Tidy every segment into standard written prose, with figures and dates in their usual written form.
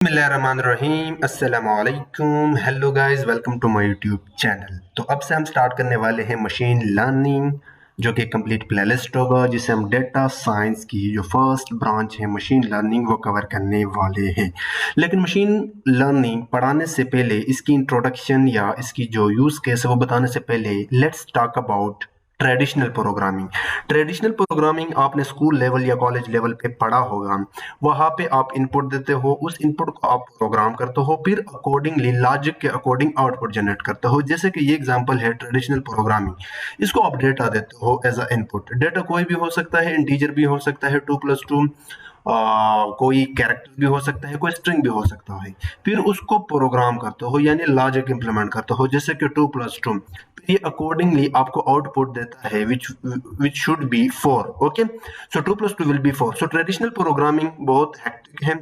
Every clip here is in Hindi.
बिस्मिल्लाहिर्रहमानिर्रहीम अस्सलामुअलैकुम hello guys welcome to my YouTube channel. तो अब से हम स्टार्ट करने वाले हैं मशीन लर्निंग, जो कि कंप्लीट प्लेलिस्ट होगा, जिसे हम डेटा साइंस की जो फर्स्ट ब्रांच है मशीन लर्निंग वो कवर करने वाले हैं। लेकिन मशीन लर्निंग पढ़ाने से पहले, इसकी इंट्रोडक्शन या इसकी जो यूज़ केस है वो बताने से पहले, let's talk about traditional programming आपने स्कूल लेवल या कॉलेज लेवल पे पढ़ा होगा। वहाँ पे आप इनपुट देते हो, उस इनपुट को आप प्रोग्राम करते हो, फिर अकॉर्डिंगली लॉजिक के अकॉर्डिंग आउटपुट जनरेट करते हो। जैसे कि ये एग्जांपल है ट्रेडिशनल प्रोग्रामिंग। इसको आप डेटा देते हो एज अ इनपुट। डेटा कोई भी हो सकता है, इंटीजर भी हो सकता है 2+2, कोई कैरेक्टर भी हो सकता है, कोई स्ट्रिंग भी हो सकता है। फिर उसको प्रोग्राम करते हो, यानी लॉजिक इंप्लीमेंट करते हो, जैसे कि 2+2। ये अकॉर्डिंगली आपको आउटपुट देता है which should be 4। Okay, so 2+2 will be 4। So traditional programming बहुत हेक्टिक है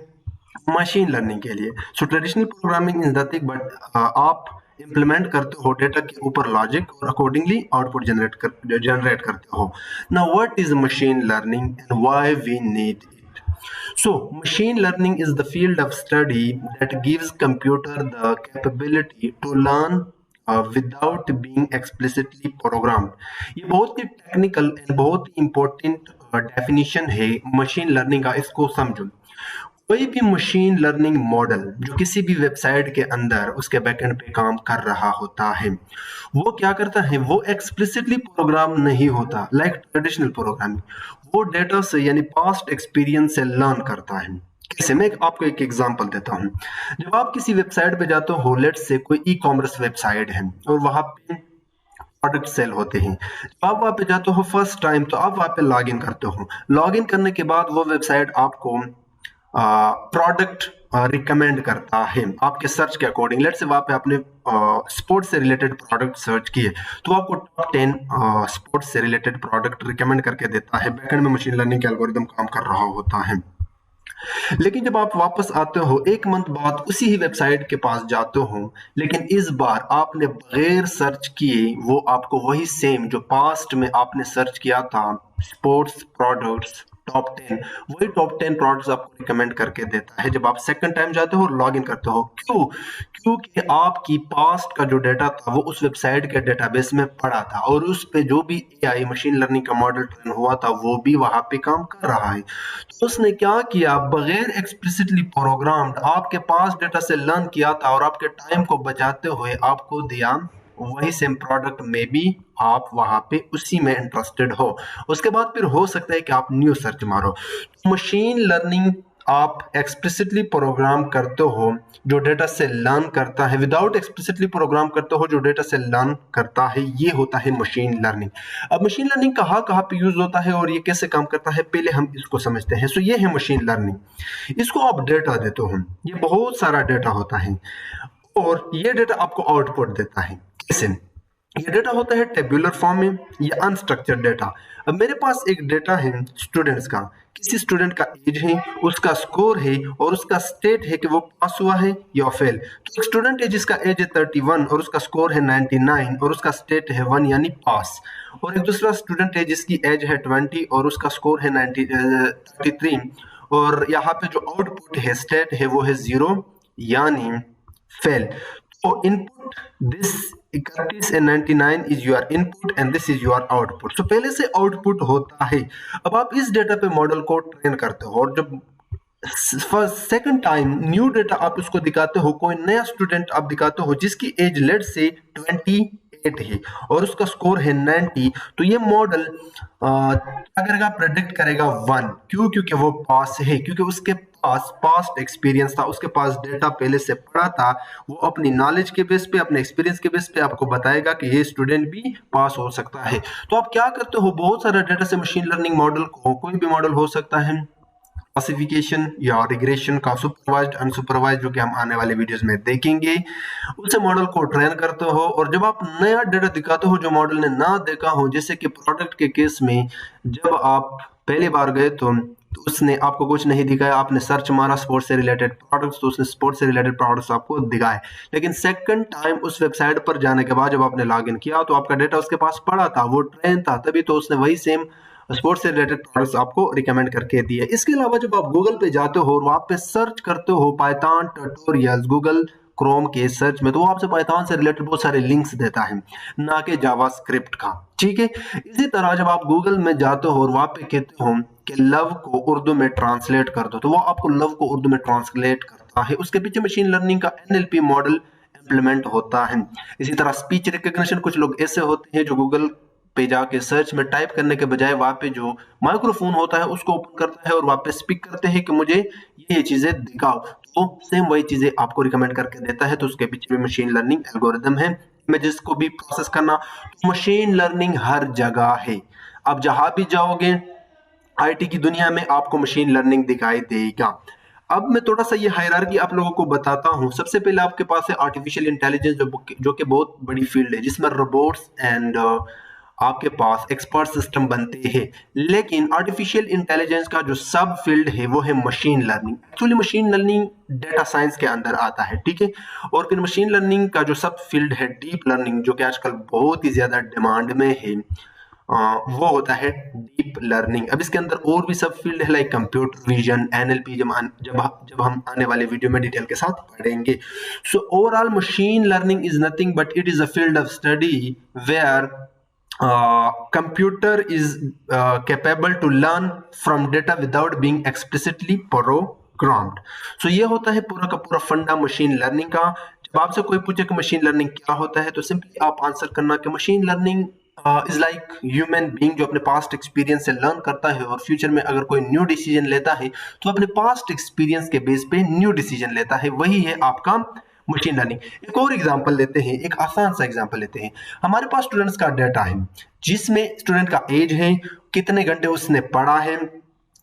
मशीन लर्निंग के लिए। सो traditional programming is nothing but आप इम्प्लीमेंट करते हो डेटा के ऊपर लॉजिक और अकॉर्डिंगली आउटपुट जनरेट करते हो। Now what is machine learning and why we need it? So, machine learning is the field of study that gives computer the capability to learn without being explicitly programmed। ये बहुत ही टेक्निकल एंड बहुत ही इम्पोर्टेंट डेफिनेशन है मशीन लर्निंग का। इसको समझो। कोई भी मशीन लर्निंग मॉडल जो किसी भी वेबसाइट के अंदर उसके बैकएंड पे काम कर रहा होता है, वो क्या करता है, वो एक्सप्लिसिटली प्रोग्राम नहीं होता लाइक ट्रेडिशनल प्रोग्रामिंग। वो डेटा से यानी पास्ट एक्सपीरियंस से लर्न करता है। कैसे? मैं आपको एक एग्जांपल देता हूँ। जब आप किसी वेबसाइट पे जाते हो, लेट्स से कोई ई कॉमर्स वेबसाइट है और वहां पे प्रोडक्ट सेल होते हैं। जब आप वहां पे जाते हो फर्स्ट टाइम, तो आप वहां पे लॉग इन करते हो। लॉग इन करने के बाद वो वेबसाइट आपको प्रोडक्ट रिकमेंड करता है आपके सर्च के अकॉर्डिंग। लेट्स से वहां पे आपने स्पोर्ट्स से रिलेटेड प्रोडक्ट सर्च किए, तो आपको टॉप 10 स्पोर्ट्स से रिलेटेड प्रोडक्ट रिकमेंड करके देता है। बैकएंड में मशीन लर्निंग के एल्गोरिदम काम कर रहा होता है। लेकिन जब आप वापस आते हो एक मंथ बाद, उसी ही वेबसाइट के पास जाते हो, लेकिन इस बार आपने बगैर सर्च किए वो आपको वही सेम जो पास्ट में आपने सर्च किया था, स्पोर्ट्स प्रोडक्ट्स टॉप 10, वही टॉप 10 प्रोडक्ट्स आपको रिकमेंड करके देता है जब आप सेकंड टाइम जाते हो और लॉग इन करते हो। क्यों? क्योंकि आपकी पास्ट का जो डेटा था वो उस वेबसाइट के डेटाबेस में पड़ा था, और उस पे जो भी एआई मशीन लर्निंग का मॉडल ट्रेन हुआ था वो भी वहां पे काम कर रहा है। तो उसने क्या किया, बगैर एक्सप्लिसिटली प्रोग्राम्ड आपके पास डेटा से लर्न किया था, और आपके टाइम को बचाते हुए आपको दिया वही सेम प्रोडक्ट में भी आप वहां पे उसी में इंटरेस्टेड हो। उसके बाद फिर हो सकता है कि आप न्यू सर्च मारो। मशीन लर्निंग आप एक्सप्लिसिटली प्रोग्राम करते हो जो डेटा से लर्न करता है, विदाउट एक्सप्लिसिटली प्रोग्राम करते हो जो डेटा से लर्न करता है, ये होता है मशीन लर्निंग। अब मशीन लर्निंग कहाँ कहाँ पे यूज होता है और ये कैसे काम करता है, पहले हम इसको समझते हैं। सो ये है मशीन लर्निंग। इसको आप डेटा देते हो, ये बहुत सारा डेटा होता है और ये डेटा आपको आउटपुट देता है। कैसे? ये डेटा होता है टेबुलर फॉर्म में या अनस्ट्रक्चर्ड डेटा। अब मेरे पास एक डेटा है स्टूडेंट्स का, किसी स्टूडेंट का एज है, उसका स्कोर है और उसका स्टेट है कि वो पास हुआ है या फेल। तो एक स्टूडेंट है जिसका एज है 31 और उसका स्कोर है 99 और उसका स्टेट है 1 यानी पास। और एक दूसरा स्टूडेंट है जिसकी एज है 20 और उसका स्कोर है 33, और यहाँ पे जो आउटपुट है स्टेट है वो है 0 यानी फेल। तो input this 31 and 99 is your input and this is your output. So पहले से आउटपुट होता है। अब आप इस डेटा पे मॉडल को ट्रेन करते हो, और जब first second time new data आप उसको दिखाते हो, कोई नया स्टूडेंट आप दिखाते हो जिसकी एज लेट से 28 है और उसका स्कोर है 90, तो ये मॉडल क्या करेगा, प्रेडिक्ट करेगा 1। क्यों? क्योंकि वो पास है, क्योंकि उसके पास पास्ट एक्सपीरियंस था, उसके पास डेटा पहले से पढ़ा था। वो अपनी नॉलेज के बेस पे, अपने एक्सपीरियंस के बेस पे आपको बताएगा कि ये स्टूडेंट भी पास हो सकता है। तो आप क्या करते हो, बहुत सारा डेटा से मशीन लर्निंग मॉडल को, कोई भी मॉडल हो सकता है, क्लासिफिकेशन या रिग्रेशन का, सुपरवाइज्ड अनसुपरवाइज्ड, जो कि हम आने वाले वीडियोस में देखेंगे, उसे मॉडल को ट्रेन करते हो। और जब आप नया डेटा दिखाते हो जो मॉडल ने ना देखा हो, जैसे कि प्रोडक्ट के केस में, जब आप पहली बार गए तो उसने आपको कुछ नहीं दिखाया, आपने सर्च मारा स्पोर्ट्स से रिलेटेड प्रोडक्ट्स, तो उसने स्पोर्ट्स से रिलेटेड प्रोडक्ट्स आपको दिखाए। लेकिन सेकंड टाइम उस वेबसाइट पर जाने के बाद जब आपने लॉग इन किया तो आपका डेटा उसके पास पड़ा था, वो ट्रेन था, तभी तो उसने वही सेम स्पोर्ट्स से रिलेटेड प्रोडक्ट्स आपको रिकमेंड करके दिए। इसके अलावा जब आप गूगल पे जाते हो और वहां पे सर्च करते हो पाइथन ट्यूटोरियल्स गूगल क्रोम के सर्च में, तो वो आपसे पाइथन से रिलेटेड बहुत सारे लिंक्स देता है, ना कि जावास्क्रिप्ट का। ठीक है, इसी तरह जब आप गूगल में जाते हो और वहां पे कहते हो कि लव को उर्दू में ट्रांसलेट कर दो, तो वो आपको लव को उर्दू में ट्रांसलेट करता है। उसके पीछे मशीन लर्निंग का एनएलपी मॉडल इम्प्लीमेंट होता है। इसी तरह स्पीच रिकग्निशन, कुछ लोग ऐसे होते हैं जो गूगल पे जाके सर्च में टाइप करने के बजाय वहां पे जो माइक्रोफोन होता है उसको ओपन करता है और वहां पे स्पीक करते हैं कि मुझे ये चीजें दिखाओ, तो सेम वही चीजें आपको रिकमेंड करके देता है। तो उसके पीछे भी मशीन लर्निंग एल्गोरिदम है, इमेजेस को भी प्रोसेस करना। तो मशीन लर्निंग हर जगह है, आप जहां भी जाओगे आईटी की दुनिया में आपको मशीन लर्निंग दिखाई देगा। अब मैं थोड़ा सा ये हायरार्की आप लोगों को बताता हूँ। सबसे पहले आपके पास है आर्टिफिशियल इंटेलिजेंस, जो कि बहुत बड़ी फील्ड है, जिसमें रोबोट्स एंड आपके पास एक्सपर्ट सिस्टम बनते हैं। लेकिन आर्टिफिशियल इंटेलिजेंस का जो सब फील्ड है वो है machine learning. Actually machine learning data science के अंदर आता है, ठीक है। और फिर मशीन लर्निंग का जो सब फील्ड है डीप लर्निंग, जो कि आजकल बहुत ही ज्यादा डिमांड में है, वो होता है डीप लर्निंग। अब इसके अंदर और भी सब फील्ड है, लाइक कंप्यूटर विजन, एनएलपी, जब हम आने वाले वीडियो में डिटेल के साथ पढ़ेंगे। So overall machine learning is nothing but it is a field of study where computer is capable to learn from data without being explicitly programmed. So ये होता है पूरा का पूरा फंडा मशीन लर्निंग का। जब आपसे कोई पूछे कि मशीन लर्निंग क्या होता है, तो सिंपली आप आंसर करना कि machine learning is like human being जो अपने पास्ट एक्सपीरियंस से लर्न करता है और फ्यूचर में अगर कोई न्यू डिसीजन लेता है तो अपने पास्ट एक्सपीरियंस के बेस पे न्यू डिसीजन लेता है। वही है आपका मशीन लर्निंग। एक और एग्जांपल लेते हैं, एक आसान सा एग्जांपल लेते हैं। हमारे पास स्टूडेंट्स का डाटा है, जिसमें स्टूडेंट का एज है, कितने घंटे उसने पढ़ा है,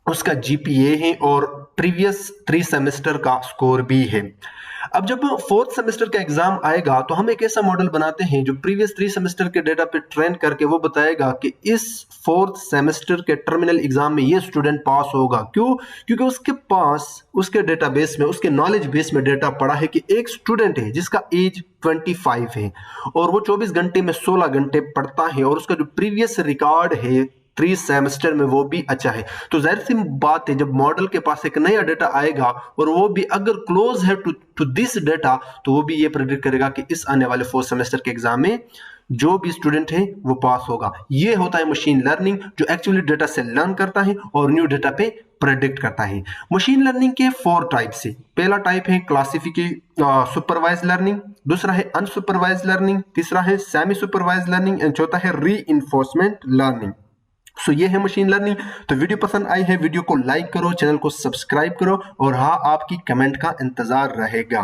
उसका जीपीए है और प्रीवियस 3 सेमेस्टर का स्कोर भी है। अब जब 4th सेमेस्टर का एग्जाम आएगा तो हम एक ऐसा मॉडल बनाते हैं जो प्रीवियस 3 सेमेस्टर के डेटा पे ट्रेन करके वो बताएगा कि इस 4th सेमेस्टर के टर्मिनल एग्जाम में ये स्टूडेंट पास होगा। क्यों? क्योंकि उसके पास उसके डेटाबेस में, उसके नॉलेज बेस में डेटा पड़ा है कि एक स्टूडेंट है जिसका एज 25 है और वो 24 घंटे में 16 घंटे पढ़ता है और उसका जो प्रीवियस रिकॉर्ड है 3 सेमेस्टर में वो भी अच्छा है। तो जाहिर सी बात है, जब मॉडल के पास एक नया डेटा आएगा और वो भी अगर क्लोज है टू दिस डेटा, तो वो भी ये प्रेडिक्ट करेगा कि इस आने वाले 4th सेमेस्टर के एग्जाम में जो भी स्टूडेंट है वो पास होगा। ये होता है मशीन लर्निंग, जो एक्चुअली डेटा से लर्न करता है और न्यू डेटा पे प्रेडिक्ट करता है। मशीन लर्निंग के 4 टाइप्स है। पहला टाइप है क्लासिफिकेशन सुपरवाइज लर्निंग, दूसरा है अनसुपरवाइज लर्निंग, तीसरा है सेमी सुपरवाइज लर्निंग एंड चौथा है रीइंफोर्समेंट लर्निंग। सो ये है मशीन लर्निंग। तो वीडियो पसंद आई है, वीडियो को लाइक करो, चैनल को सब्सक्राइब करो और हाँ, आपकी कमेंट का इंतजार रहेगा।